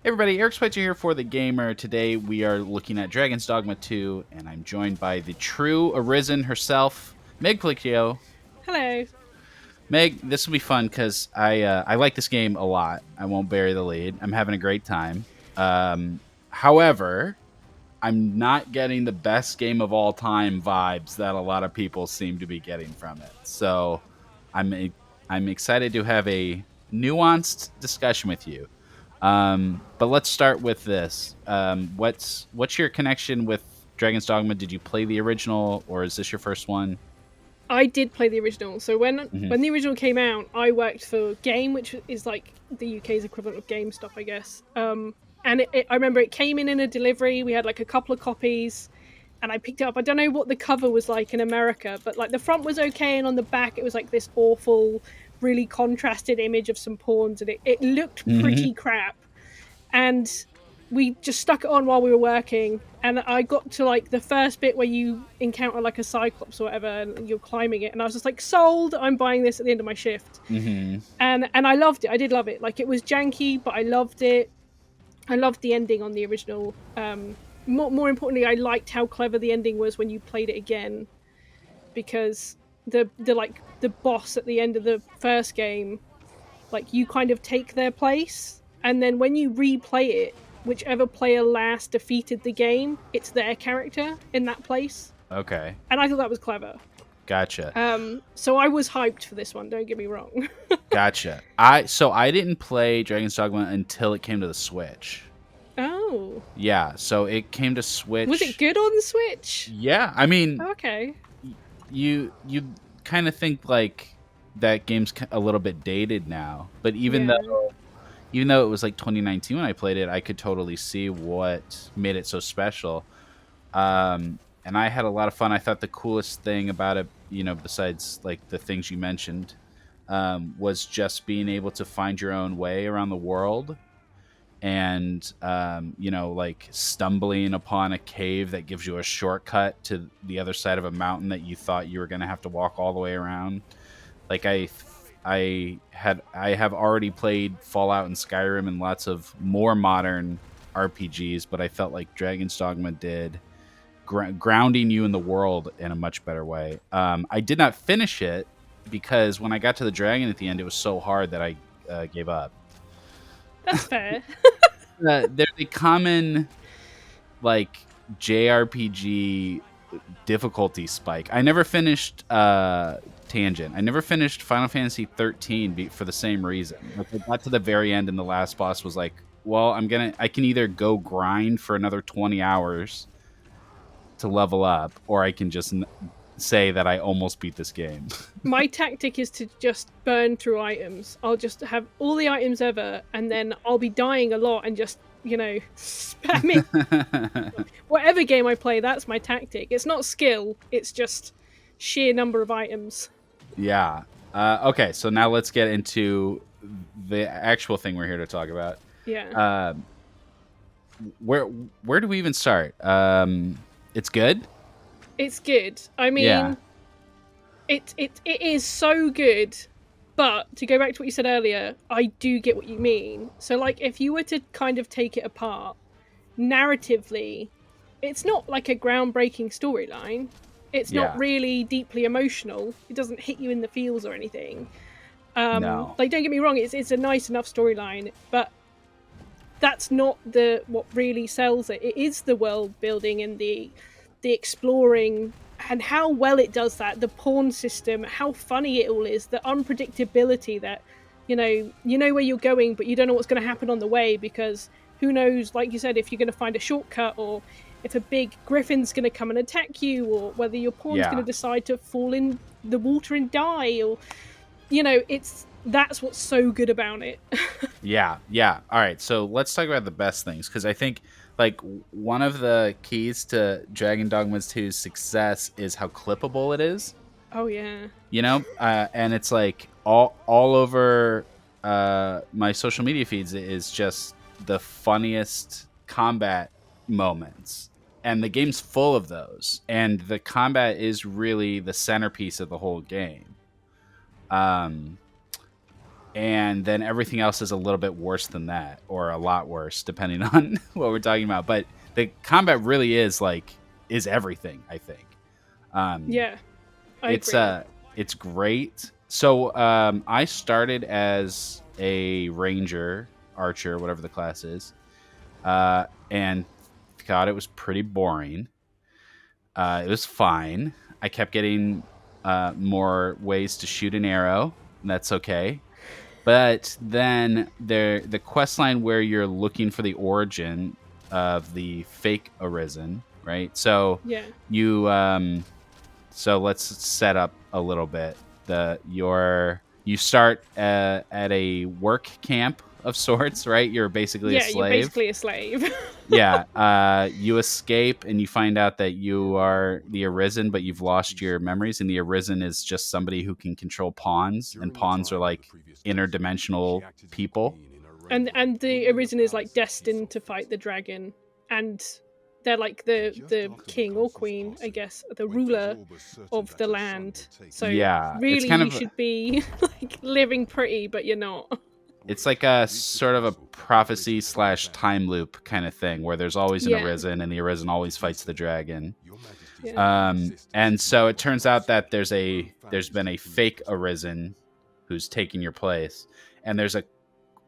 Everybody, Eric Spitzer here for The Gamer. Today we are looking at Dragon's Dogma 2, and I'm joined by the true Arisen herself, Meg Flicchio. Hello. Meg, this will be fun because I like this game a lot. I won't bury the lead. I'm having a great time. However, I'm not getting the best game of all time vibes that a lot of people seem to be getting from it. So I'm excited to have a nuanced discussion with you. But let's start with this. What's your connection with Dragon's Dogma? Did you play the original, or is this your first one? I did play the original. So when Hmm. when the original came out, I worked for Game, which is like the UK's equivalent of GameStop, I guess. And I remember it came in a delivery. We had like a couple of copies, and I picked it up. I don't know what the cover was like in America, but like the front was okay, and on the back it was like this awful, really contrasted image of some pawns, and it looked Hmm. pretty crap. And we just stuck it on while we were working, and I got to like the first bit where you encounter like a cyclops or whatever and you're climbing it, and I was just like, sold, I'm buying this at the end of my shift. Hmm. And I loved it. I did love it. Like, it was janky, but I loved it. I loved the ending on the original. More importantly, I liked how clever the ending was when you played it again, because the boss at the end of the first game, like, you kind of take their place, and then when you replay it, whichever player last defeated the game, it's their character in that place. Okay, And I thought that was clever. gotcha, So I was hyped for this one, don't get me wrong. gotcha. I didn't play Dragon's Dogma until it came to the Switch. Oh. Yeah, so it came to Was it Switch. good on the Switch? Yeah, I mean, Okay. you kind of think like that game's a little bit dated now, but Yeah. even though it was like 2019 when I played it, I could totally see what made it so special. And I had a lot of fun. I thought the coolest thing about it, besides like the things you mentioned, was just being able to find your own way around the world, and like stumbling upon a cave that gives you a shortcut to the other side of a mountain that you thought you were going to have to walk all the way around. Like I have already played Fallout and Skyrim and lots of more modern RPGs, but I felt like Dragon's Dogma did, grounding you in the world in a much better way. I did not finish it because when I got to the dragon at the end, it was so hard that I gave up. That's fair. There's a common like JRPG difficulty spike. I never finished Tangent. I never finished Final Fantasy 13 for the same reason. Like, I got to the very end and the last boss was like, well, I can either go grind for another 20 hours to level up, or I can just say that I almost beat this game. My tactic is to just burn through items. I'll just have all the items ever, and then I'll be dying a lot and just, spam it. Whatever game I play, that's my tactic. It's not skill, it's just sheer number of items. Yeah. Okay, so now let's get into the actual thing we're here to talk about. Yeah. Uh, where do we even start? It's good. It's good. I Yeah. mean, it is so good, but to go back to what you said earlier, I do get what you mean. So, like, if you were to kind of take it apart, narratively, it's not like a groundbreaking storyline. It's not Yeah. really deeply emotional. It doesn't hit you in the feels or anything. No. Like, don't get me wrong, it's a nice enough storyline, but that's not what really sells it. It is the world building and the exploring, and how well it does that. The pawn system, how funny it all is, the unpredictability that you know where you're going, but you don't know what's going to happen on the way, because who knows, like you said, if you're going to find a shortcut, or if a big griffin's going to come and attack you, or whether your pawn's Yeah. going to decide to fall in the water and die, or that's what's so good about it. Yeah. Yeah. All right. So let's talk about the best things, because I think like one of the keys to Dragon Dogma 2's success is how clippable it is. Oh yeah. And it's like all over my social media feeds is just the funniest combat moments, and the game's full of those, and the combat is really the centerpiece of the whole game. and then everything else is a little bit worse than that, or a lot worse, depending on what we're talking about. But the combat really is everything, I think. Um, Yeah, I it's agree. it's great. So I started as a ranger, archer, whatever the class is, and God, it was pretty boring. It was fine. I kept getting more ways to shoot an arrow, and that's okay. But then the quest line where you're looking for the origin of the fake arisen, right? So Yeah. you so let's set up a little bit. You start at a work camp of sorts, right? You're basically a Yeah, you're slave. basically a slave. Yeah, you escape and you find out that you are the Arisen, but you've lost your memories. And the Arisen is just somebody who can control pawns, and pawns are like interdimensional people. And the Arisen is like destined to fight the dragon, and they're like the king or queen, I guess, the ruler of the land. So Yeah, it's really, kind you of should be like living pretty, but you're not. it's like a sort of a prophecy slash time loop kind of thing where there's always an Yeah, Arisen, and the Arisen always fights the dragon. yeah, And so it turns out that there's been a fake Arisen who's taking your place, and there's a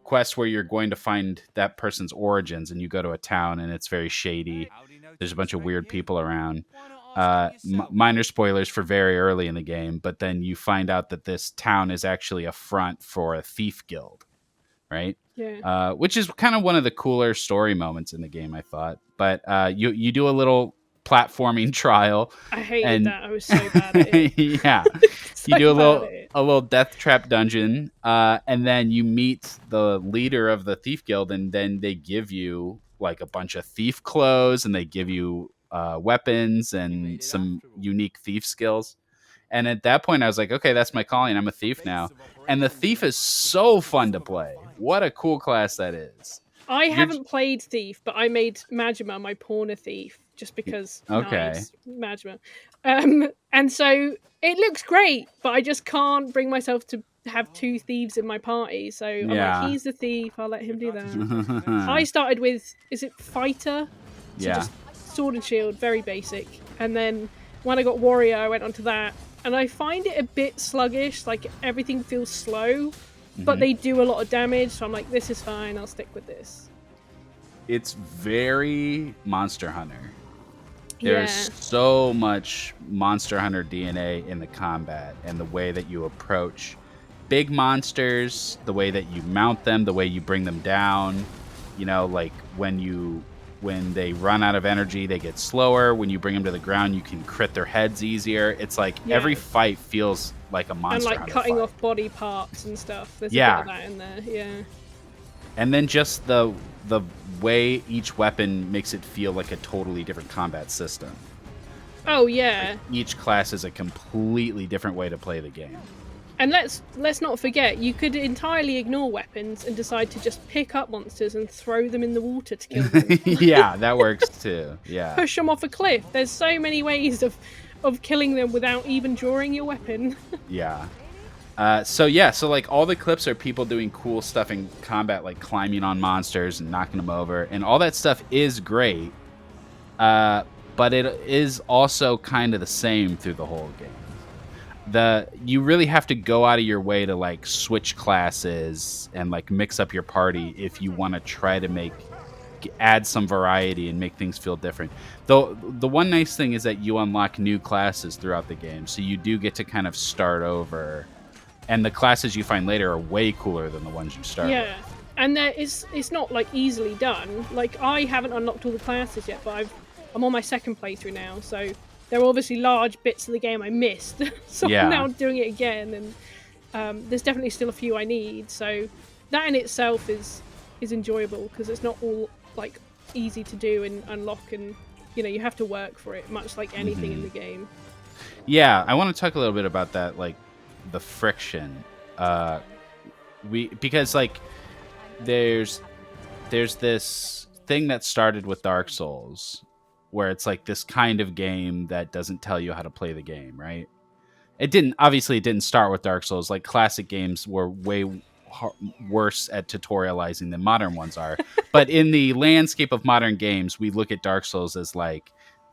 quest where you're going to find that person's origins, and you go to a town, and it's very shady. There's a bunch of weird people around. Minor spoilers for very early in the game, but then you find out that this town is actually a front for a thief guild, right? yeah. Which is kind of one of the cooler story moments in the game, I thought. But you do a little platforming trial, I hated and that. I was so bad at it. yeah, you So do bad at it. a little death trap dungeon, and then you meet the leader of the thief guild, and then they give you like a bunch of thief clothes, and they give you weapons and some unique thief skills. And at that point, I was like, okay, that's my calling. I'm a thief now. And the thief is so fun to play. What a cool class that is. I You're haven't played Thief, but I made Majima my Pawn of Thief just because okay. nice Majima. And so it looks great, but I just can't bring myself to have two thieves in my party. So I'm like, Yeah. he's the thief. I'll let him do that. I started with, is it fighter? So Yeah. just sword and shield, very basic. And then when I got warrior, I went onto that. And I find it a bit sluggish. Like everything feels slow, but Mhm. they do a lot of damage. So I'm like, this is fine. I'll stick with this. It's very Monster Hunter. Yeah. There's so much Monster Hunter DNA in the combat and the way that you approach big monsters, the way that you mount them, the way you bring them down. You know, like when they run out of energy, they get slower. When you bring them to the ground, you can crit their heads easier. It's like Yeah. every fight feels like a Monster And like Hunter cutting fight. off body parts and stuff. There's Yeah. a bit of that in there. Yeah. And then just the way each weapon makes it feel like a totally different combat system. Oh yeah. Each class is a completely different way to play the game. And let's not forget, you could entirely ignore weapons and decide to just pick up monsters and throw them in the water to kill them. Yeah, that works too. Yeah. Push them off a cliff. There's so many ways of killing them without even drawing your weapon. Yeah. So like all the clips are people doing cool stuff in combat, like climbing on monsters and knocking them over, and all that stuff is great. But it is also kind of the same through the whole game. You really have to go out of your way to like switch classes and like mix up your party if you want to try to add some variety and make things feel different. Though the one nice thing is that you unlock new classes throughout the game, so you do get to kind of start over. And the classes you find later are way cooler than the ones you start Yeah. And it's not like easily done. Like I haven't unlocked all the classes yet, but I'm on my second playthrough now, so there are obviously large bits of the game I missed. So Yeah. I'm now doing it again, and there's definitely still a few I need. So that in itself is enjoyable because it's not all like easy to do and unlock, and you have to work for it, much like anything in the game. Yeah, I want to talk a little bit about that, like the friction. Because like there's this thing that started with Dark Souls, where it's like this kind of game that doesn't tell you how to play the game, right? It didn't start with Dark Souls. Like classic games were way worse at tutorializing than modern ones are. But in the landscape of modern games, we look at Dark Souls as like,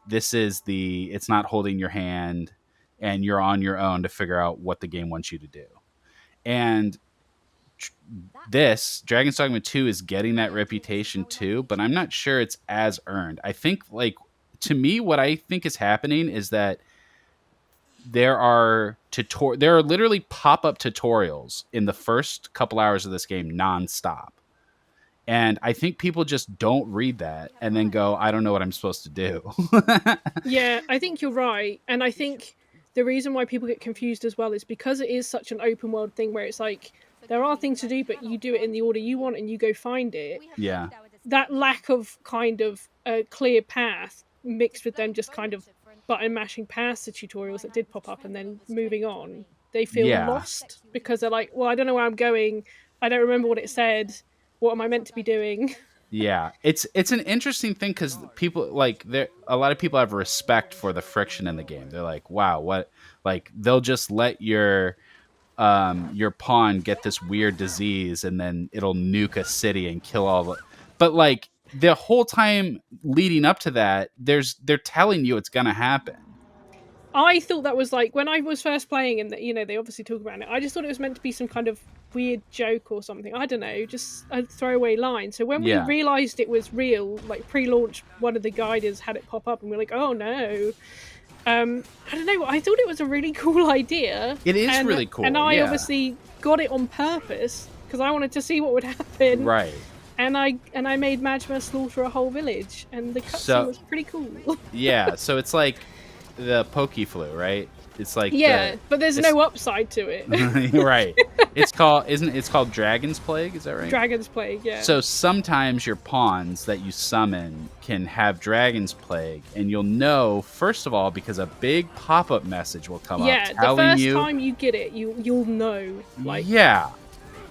it's not holding your hand and you're on your own to figure out what the game wants you to do. And this Dragon's Dogma 2 is getting that reputation too, but I'm not sure it's as earned. I think, like, to me, what I think is happening is that there are literally pop-up tutorials in the first couple hours of this game nonstop. And I think people just don't read that and then go, I don't know what I'm supposed to do. Yeah, I think you're right. And I think the reason why people get confused as well is because it is such an open world thing where it's like there are things to do, but you do it in the order you want and you go find it. Yeah. That lack of kind of a clear path mixed with them just kind of button mashing past the tutorials that did pop up and then moving on, they feel lost because they're like, well, I don't know where I'm going. I don't remember what it said. What am I meant to be doing? Yeah, it's an interesting thing because people like a lot of people have respect for the friction in the game. They're like, wow, what? Like they'll just let your pawn get this weird disease and then it'll nuke a city and kill all the. But like the whole time leading up to that, they're telling you it's gonna happen. I thought that was like when I was first playing, and they obviously talk about it. I just thought it was meant to be some kind of weird joke or something. I don't know, just a throwaway line. So when we realized it was real, like pre-launch, one of the guiders had it pop up, and we're like, oh no. I don't know. I thought it was a really cool idea. It is really cool, and I obviously got it on purpose because I wanted to see what would happen. Right. And I made Majma slaughter a whole village, and the cutscene was pretty cool. Yeah, so it's like the Poke Flu, right? It's like but there's no upside to it. Right. It's called Dragon's Plague, is that right? Dragon's Plague, yeah. So sometimes your pawns that you summon can have Dragon's Plague, and you'll know first of all because a big pop-up message will come up telling you. The first time you get it, you'll know. Like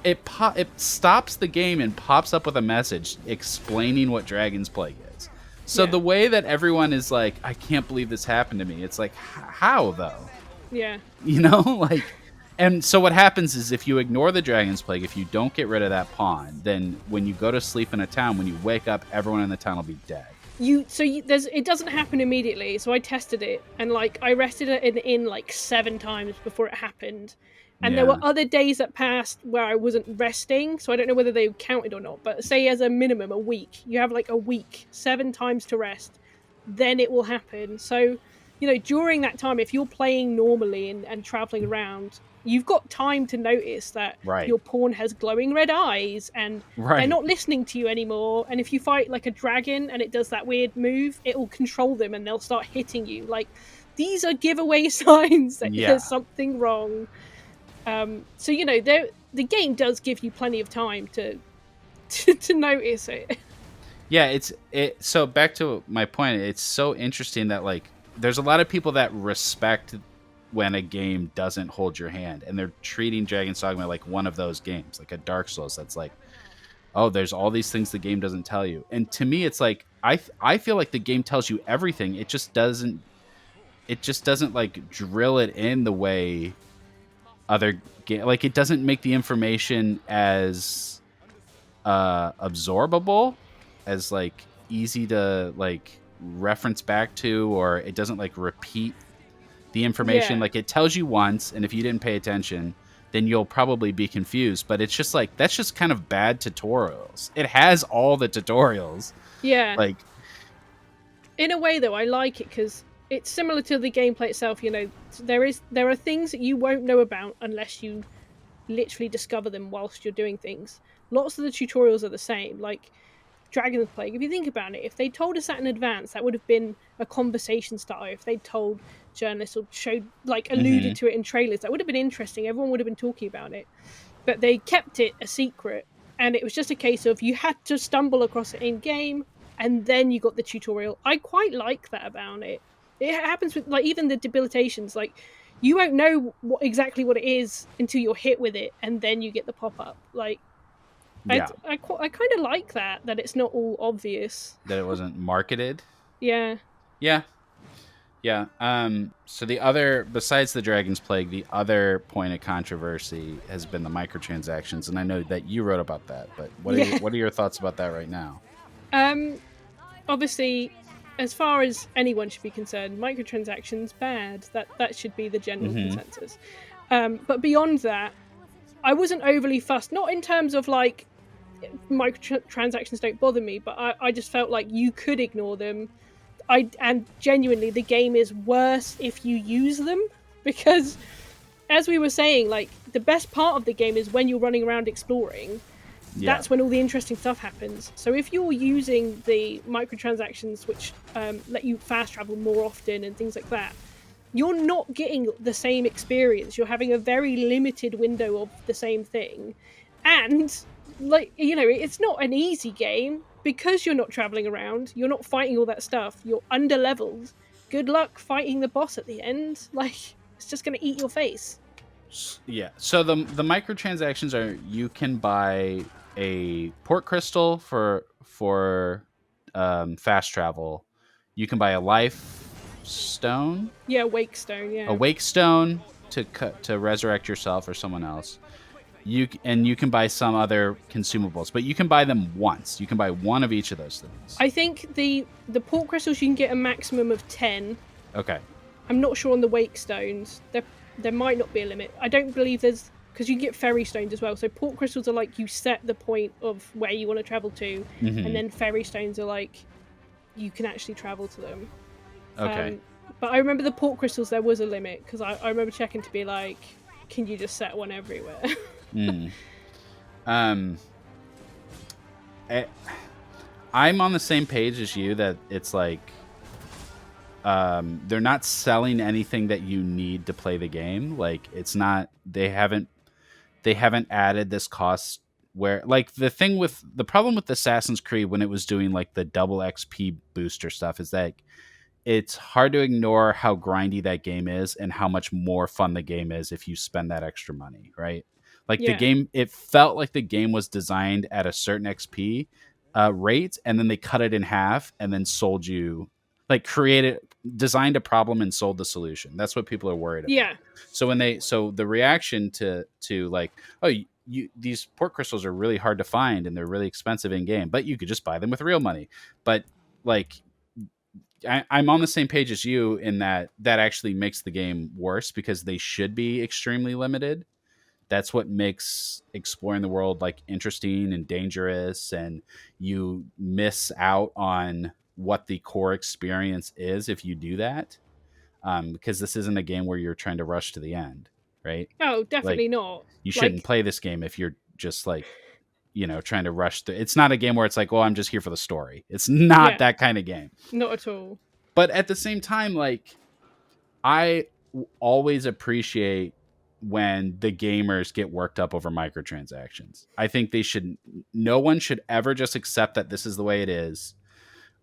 it stops the game and pops up with a message explaining what Dragon's Plague is. So the way that everyone is like, I can't believe this happened to me. It's like, how though? Yeah. Like, and so what happens is if you ignore the Dragon's Plague, if you don't get rid of that pawn, then when you go to sleep in a town, when you wake up, everyone in the town will be dead. It doesn't happen immediately. So I tested it, and like I rested it in like 7 times before it happened. And there were other days that passed where I wasn't resting, so I don't know whether they counted or not. But say as a minimum a week, you have like a week, 7 times to rest, then it will happen. So, during that time, if you're playing normally and traveling around, you've got time to notice that your pawn has glowing red eyes and they're not listening to you anymore. And if you fight like a dragon and it does that weird move, it will control them and they'll start hitting you. Like, these are giveaway signs that there's something wrong. So the game does give you plenty of time to notice it. Yeah, so back to my point, it's so interesting that like there's a lot of people that respect when a game doesn't hold your hand, and they're treating Dragon's Dogma like one of those games, like a Dark Souls that's like, oh, there's all these things the game doesn't tell you. And to me it's like I feel like the game tells you everything. It just doesn't like drill it in the way other like it doesn't make the information as absorbable, as like easy to like reference back to, or it doesn't like repeat the information. Like it tells you once, and if you didn't pay attention, then you'll probably be confused. But it's just like that's just kind of bad tutorials. It has all the tutorials. Yeah. Like in a way though, I like it because it's similar to the gameplay itself. There are things that you won't know about unless you literally discover them whilst you're doing things. Lots of the tutorials are the same. Like Dragon's Plague, if you think about it, if they told us that in advance, that would have been a conversation starter. If they told journalists or showed, like, alluded to it in trailers, that would have been interesting. Everyone would have been talking about it. But they kept it a secret, and it was just a case of you had to stumble across it in game, and then you got the tutorial. I quite like that about it. It happens with, like, even the debilitations. Like, you won't know exactly what it is until you're hit with it, and then you get the pop-up. Like, I kind of like that it's not all obvious. That it wasn't marketed? Yeah. Yeah. Yeah. So the other, besides the Dragon's Plague, the other point of controversy has been the microtransactions, and I know that you wrote about that. But Yeah. what are your thoughts about that right now? Um. Obviously, as far as anyone should be concerned, microtransactions bad. That should be the general Mm-hmm. consensus. But beyond that, I wasn't overly fussed. Not in terms of like microtransactions don't bother me, but I just felt like you could ignore them. And genuinely, the game is worse if you use them because, as we were saying, like the best part of the game is when you're running around exploring. Yeah. That's when all the interesting stuff happens. So if you're using the microtransactions, which let you fast travel more often and things like that, you're not getting the same experience. You're having a very limited window of the same thing. And, like, you know, it's not an easy game because you're not traveling around, you're not fighting all that stuff, you're under leveled. Good luck fighting the boss at the end. Like, it's just going to eat your face. Yeah. So the microtransactions are, you can buy a port crystal for fast travel. You can buy a life stone, Yeah, Wakestone, a yeah. wake stone to resurrect yourself or someone else. You can buy some other consumables, but you can buy them once. You can buy one of each of those things. I think the port crystals you can get a maximum of 10. Okay. I'm not sure on the wake stones. There might not be a limit. I don't believe there's, because you can get ferry stones as well. So port crystals are like you set the point of where you want to travel to, Mm-hmm. and then ferry stones are like you can actually travel to them. Okay. But I remember the port crystals there was a limit because I remember checking to be like, can you just set one everywhere? Mm. Um. I'm on the same page as you that it's like they're not selling anything that you need to play the game. Like it's not, they haven't added this cost where, like, the problem with Assassin's Creed when it was doing like the double XP booster stuff is that it's hard to ignore how grindy that game is and how much more fun the game is if you spend that extra money, right? Like the Yeah. game, it felt like the game was designed at a certain XP rate, and then they cut it in half and then sold you, like, designed a problem and sold the solution. That's what people are worried about. Yeah. So so the reaction to like, oh, these port crystals are really hard to find and they're really expensive in game, but you could just buy them with real money. But like, I'm on the same page as you in that actually makes the game worse because they should be extremely limited. That's what makes exploring the world like interesting and dangerous, and you miss out on what the core experience is if you do that. Because this isn't a game where you're trying to rush to the end, right? Oh, Like, definitely not. you shouldn't Like, play this game if you're just like, trying to rush through. It's not a game where it's like, well, I'm just here for the story. It's not yeah, that kind of game. not at all. But at the same time, like, always appreciate when the gamers get worked up over microtransactions. I think no one should ever just accept that this is the way it is,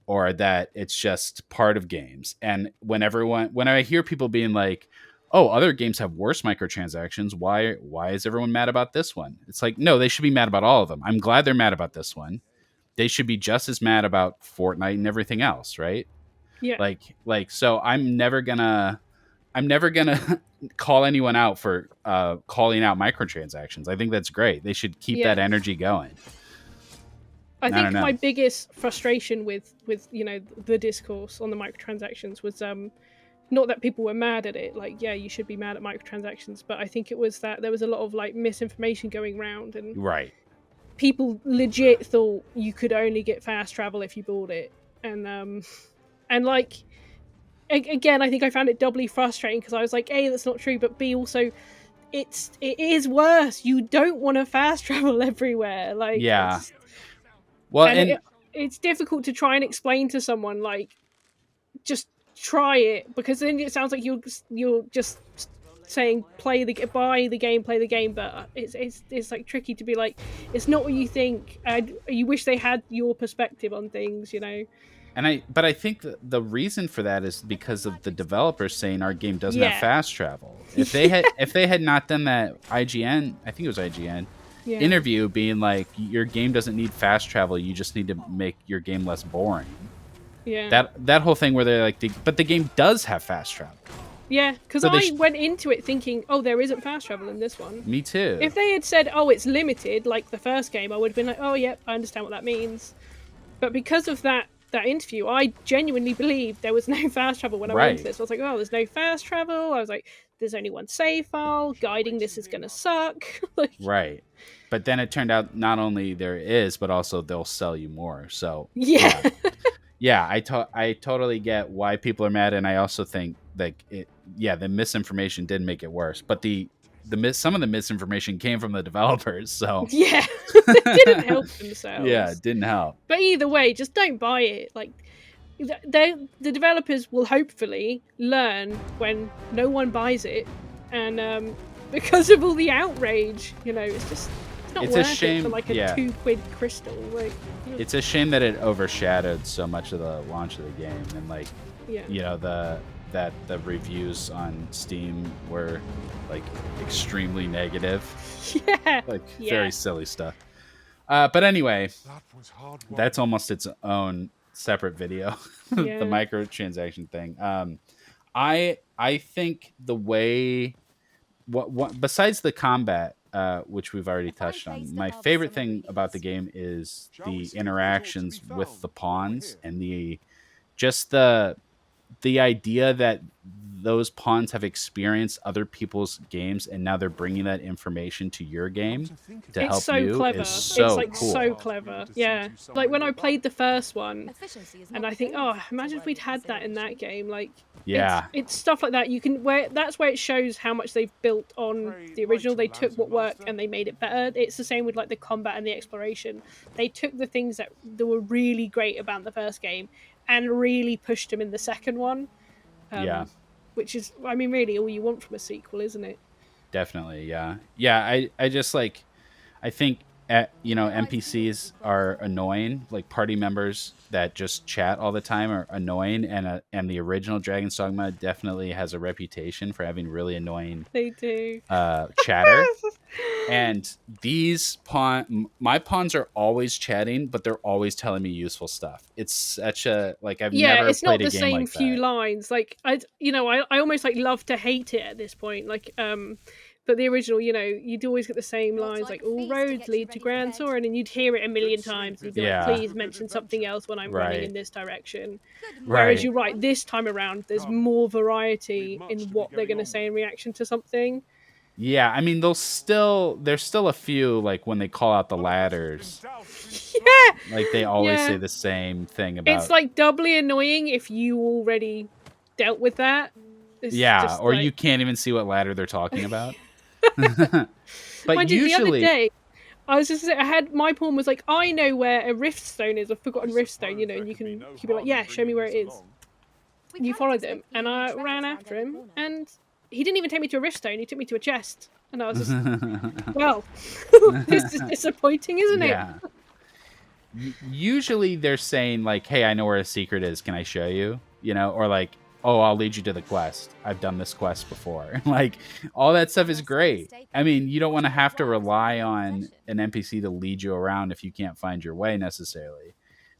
or that it's just part of games. And when I hear people being like, oh, other games have worse microtransactions, why is everyone mad about this one? It's like, no, they should be mad about all of them. I'm glad they're mad about this one. They should be just as mad about Fortnite and everything else, right? Yeah. So I'm never gonna call anyone out for calling out microtransactions. I think that's great. They should keep that energy going. I think don't know. my biggest frustration with the discourse on the microtransactions was not that people were mad at it. Like, yeah, you should be mad at microtransactions, but I think it was that there was a lot of like misinformation going around, and Right. people legit thought you could only get fast travel if you bought it, and like, again, I think I found it doubly frustrating because I was like, A, that's not true, but B, also it is worse. You don't want to fast travel everywhere. Like, Yeah. Well, and it's difficult to try and explain to someone, like, just try it, because then it sounds like you're just saying buy the game, play the game, but it's like tricky to be like, it's not what you think. You wish they had your perspective on things, But I think the reason for that is because of the developers saying our game doesn't have fast travel. If they had not done that IGN, I think it was IGN, interview being like, your game doesn't need fast travel, you just need to make your game less boring, Yeah. That whole thing where they're like, but the game does have fast travel. Yeah, because So I went into it thinking, oh, there isn't fast travel in this one. Me too. If they had said, oh, it's limited, like the first game, I would have been like, oh, yep, I understand what that means. But because of that interview, I genuinely believed there was no fast travel when I went into this. I was like, oh, there's no fast travel. I was like, there's only one save file. Guiding this is going to suck. Like, right. But then it turned out not only there is, but also they'll sell you more. So yeah. Yeah, I totally get why people are mad, and I also think like the misinformation did make it worse. But some of the misinformation came from the developers, so yeah, it didn't help themselves. Yeah, it didn't help. But either way, just don't buy it. Like, the developers will hopefully learn when no one buys it, and because of all the outrage, it's not worth a shame it for like a £2 crystal. Like, it's a shame that it overshadowed so much of the launch of the game, and like, the reviews on Steam were like extremely negative. Yeah, like very silly stuff. But anyway, that's almost its own separate video. The microtransaction thing. I think the way what besides the combat, which we've already touched on, my favorite thing about the game is the interactions with the pawns and the idea that those pawns have experienced other people's games and now they're bringing that information to your game to help you. Clever. Is so it's like cool. So clever. Yeah. Like when I played the first one, and I think, oh, imagine if we'd had that in that game. Like, it's stuff like that. That's where it shows how much they've built on the original. They took what worked and they made it better. It's the same with like the combat and the exploration. They took the things that were really great about the first game and really pushed them in the second one. Which is, I mean, really all you want from a sequel, isn't it? Definitely, yeah. I just like, I think NPCs are annoying. Like party members that just chat all the time are annoying, and the original Dragon's Dogma definitely has a reputation for having really annoying. They do. Chatter. And my pawns are always chatting, but they're always telling me useful stuff. It's such a I've never it's played not a the game same like few that. lines. Like I almost like love to hate it at this point. But the original, you'd always get the same lines, like all roads lead to Grand Soren, and you'd hear it a million times. And you'd be like, please mention something else when I'm running in this direction. Whereas you're right, this time around, there's more variety in what they're going to say in reaction to something. Yeah, I mean, there's still a few, like when they call out the ladders. Yeah, like they always say the same thing about. It's like doubly annoying if you already dealt with that. It's or you can't even see what ladder they're talking about. But usually, the other day, I was just I had my pawn was like, I know where a rift stone is, a forgotten rift stone, and you can be like, yeah, show me where it is. And you followed him, and I ran after him, and he didn't even take me to a rift stone. He took me to a chest, and I was just, well, this is disappointing, isn't it? Usually they're saying like, hey, I know where a secret is. Can I show you? Or like, oh, I'll lead you to the quest. I've done this quest before. Like, all that stuff is great. I mean, you don't want to have to rely on an NPC to lead you around if you can't find your way necessarily.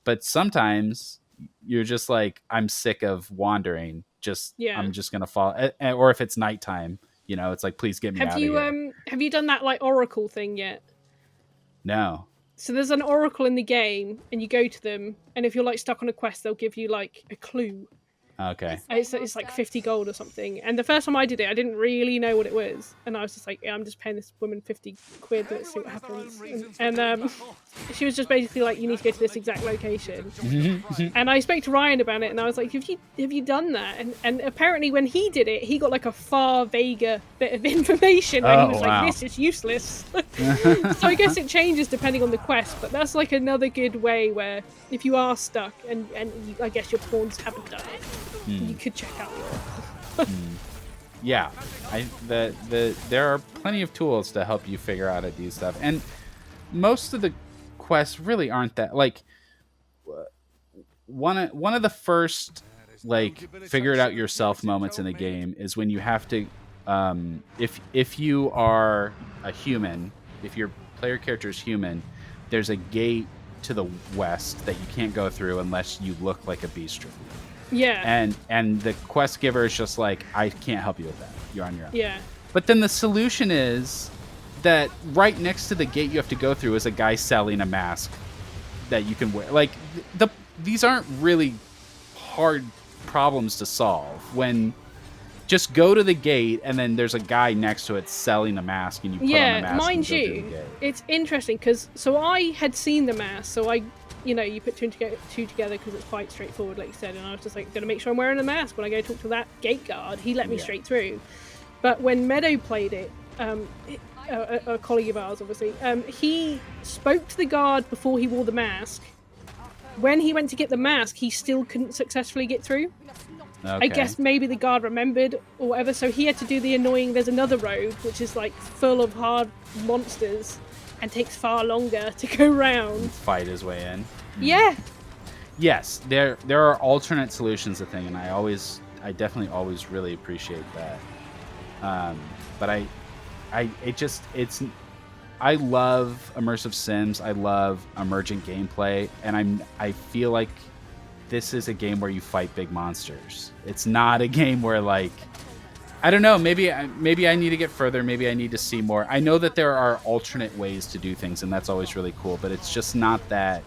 But sometimes you're just like, I'm sick of wandering. I'm just going to follow. Or if it's nighttime, it's like, please get me out of here. Have you done that, like, oracle thing yet? No. So there's an oracle in the game, and you go to them, and if you're, like, stuck on a quest, they'll give you, like, a clue. Okay. It's like 50 gold or something. And the first time I did it, I didn't really know what it was. And I was just like, yeah, I'm just paying this woman 50 quid. Let's see what happens. And she was just basically like, you need to go to this exact location. And I spoke to Ryan about it, and I was like, have you done that? And apparently when he did it, he got like a far vaguer bit of information where he was like, this is useless. So I guess it changes depending on the quest, but that's like another good way where if you are stuck and I guess your pawns haven't done it, you could check out the oracle. Yeah, there are plenty of tools to help you figure out how to do stuff, and most of the quests really aren't that like. One of the first like figure it out yourself moments in the game is when you have to, if you are a human, if your player character is human, there's a gate to the west that you can't go through unless you look like a beast tribute. Yeah. And the quest giver is just like, I can't help you with that. You're on your own. Yeah. But then the solution is that right next to the gate you have to go through is a guy selling a mask that you can wear. Like, these aren't really hard problems to solve. When just go to the gate and then there's a guy next to it selling a mask and you put on the mask. Mind and go through you, the gate. it's interesting because I had seen the mask, so you put two together because it's quite straightforward, like you said, and I was just like, gonna make sure I'm wearing a mask when I go talk to that gate guard. He let me straight through. But when Meadow played it, a colleague of ours, obviously, he spoke to the guard before he wore the mask. When he went to get the mask, he still couldn't successfully get through. Okay. I guess maybe the guard remembered or whatever, so he had to do the annoying, there's another road, which is like full of hard monsters and takes far longer to go round. Fight his way in. Yeah. Yes, there are alternate solutions to thing, and I definitely always really appreciate that. But I love immersive sims. I love emergent gameplay, and I feel like this is a game where you fight big monsters. It's not a game where, like, I don't know, maybe I need to get further, maybe I need to see more. I know that there are alternate ways to do things, and that's always really cool, but it's just not that.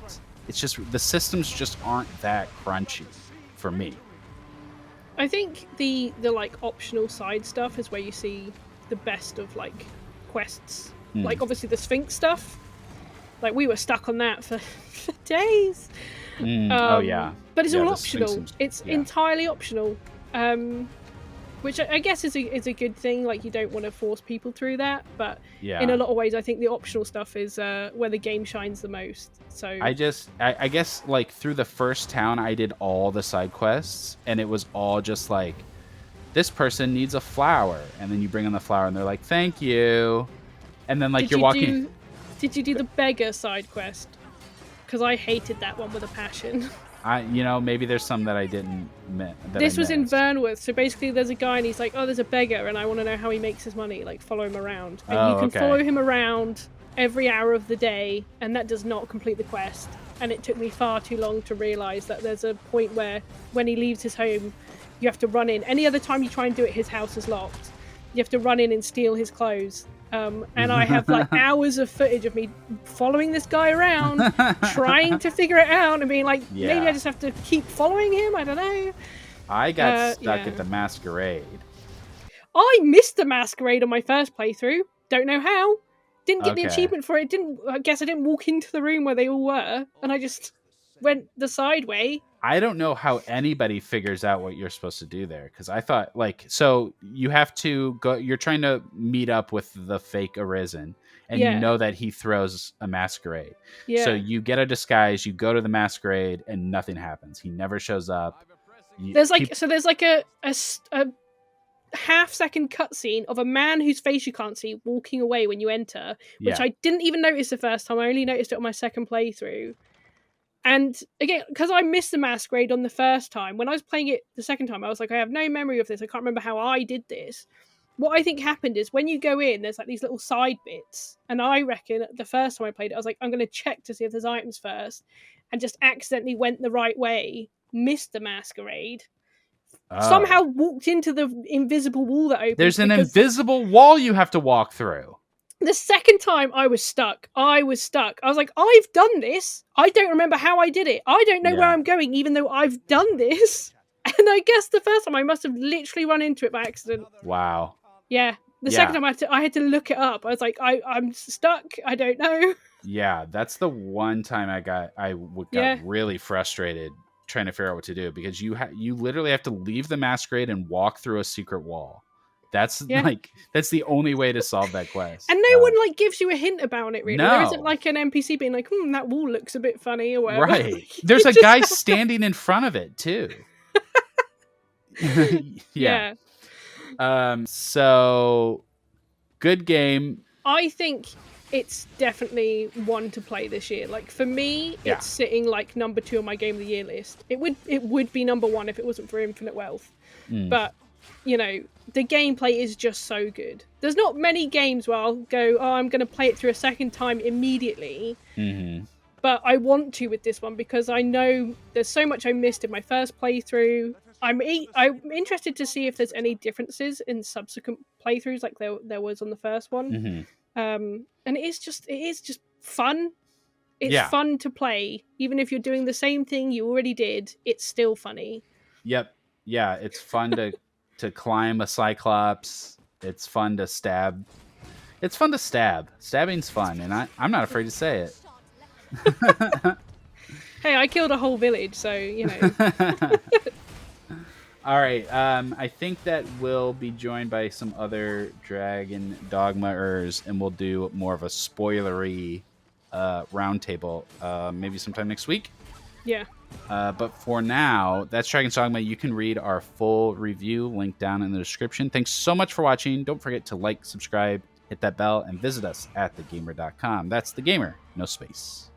It's just the systems just aren't that crunchy for me. I think the like optional side stuff is where you see the best of like quests. Like obviously the Sphinx stuff. Like we were stuck on that for days. Oh yeah. But it's all optional. It's entirely optional. Which I guess is a good thing. Like you don't want to force people through that, but in a lot of ways, I think the optional stuff is where the game shines the most. So I guess like through the first town, I did all the side quests, and it was all just like, this person needs a flower, and then you bring in the flower, and they're like, thank you, and then like you're walking. Did you do the beggar side quest? Because I hated that one with a passion. Maybe there's some that I didn't. This was in Vernworth, so basically there's a guy and he's like, oh, there's a beggar and I want to know how he makes his money, like follow him around. And you can follow him around every hour of the day, and that does not complete the quest. And it took me far too long to realise that there's a point where when he leaves his home, you have to run in. Any other time you try and do it, his house is locked. You have to run in and steal his clothes. And I have like hours of footage of me following this guy around, trying to figure it out and being like, maybe I just have to keep following him. I don't know. I got stuck at the Masquerade. I missed the Masquerade on my first playthrough. Don't know how. Didn't get the achievement for it. I guess I didn't walk into the room where they all were, and I just went the side way. I don't know how anybody figures out what you're supposed to do there, because I thought, like, so you have to go, you're trying to meet up with the fake Arisen, and you know that he throws a masquerade. So you get a disguise, you go to the masquerade, and nothing happens. He never shows up. There's like a half-second cutscene of a man whose face you can't see walking away when you enter, which I didn't even notice the first time. I only noticed it on my second playthrough. And again, because I missed the Masquerade on the first time, when I was playing it the second time, I was like, I have no memory of this. I can't remember how I did this. What I think happened is when you go in, there's like these little side bits. And I reckon the first time I played it, I was like, I'm going to check to see if there's items first. And just accidentally went the right way, missed the Masquerade. Somehow walked into the invisible wall that opened. There's an invisible wall you have to walk through. The second time I was stuck. I was like, I've done this. I don't remember how I did it. I don't know where I'm going, even though I've done this. And I guess the first time I must have literally run into it by accident. Wow. Yeah. The second time I had to look it up. I was like, I'm stuck. I don't know. Yeah, that's the one time I got really frustrated trying to figure out what to do, because you literally have to leave the Masquerade and walk through a secret wall. That's that's the only way to solve that quest. And no one like gives you a hint about it, really. No. There isn't like an NPC being like, that wall looks a bit funny or whatever. Right. There's a guy standing in front of it too. Yeah. So good game. I think it's definitely one to play this year. Like for me, it's sitting like number 2 on my game of the year list. It would be number 1 if it wasn't for Infinite Wealth. But you know, the gameplay is just so good. There's not many games where I'll go, I'm going to play it through a second time immediately. but I want to with this one because I know there's so much I missed in my first playthrough. I'm interested to see if there's any differences in subsequent playthroughs, like there was on the first one. Mm-hmm. And it is just fun. It's Yeah. fun to play, even if you're doing the same thing you already did. It's still funny. Yep. Yeah, it's fun to climb a cyclops. It's fun to stab. It's fun to stab. Stabbing's fun, and I'm not afraid to say it. Hey, I killed a whole village, so you know. All right. I think that we'll be joined by some other Dragon Dogma-ers, and we'll do more of a spoilery roundtable maybe sometime next week. Yeah. But for now, that's Dragon's Dogma. You can read our full review, link down in the description. Thanks so much for watching. Don't forget to like, subscribe, hit that bell, and visit us at thegamer.com. That's The Gamer, no space.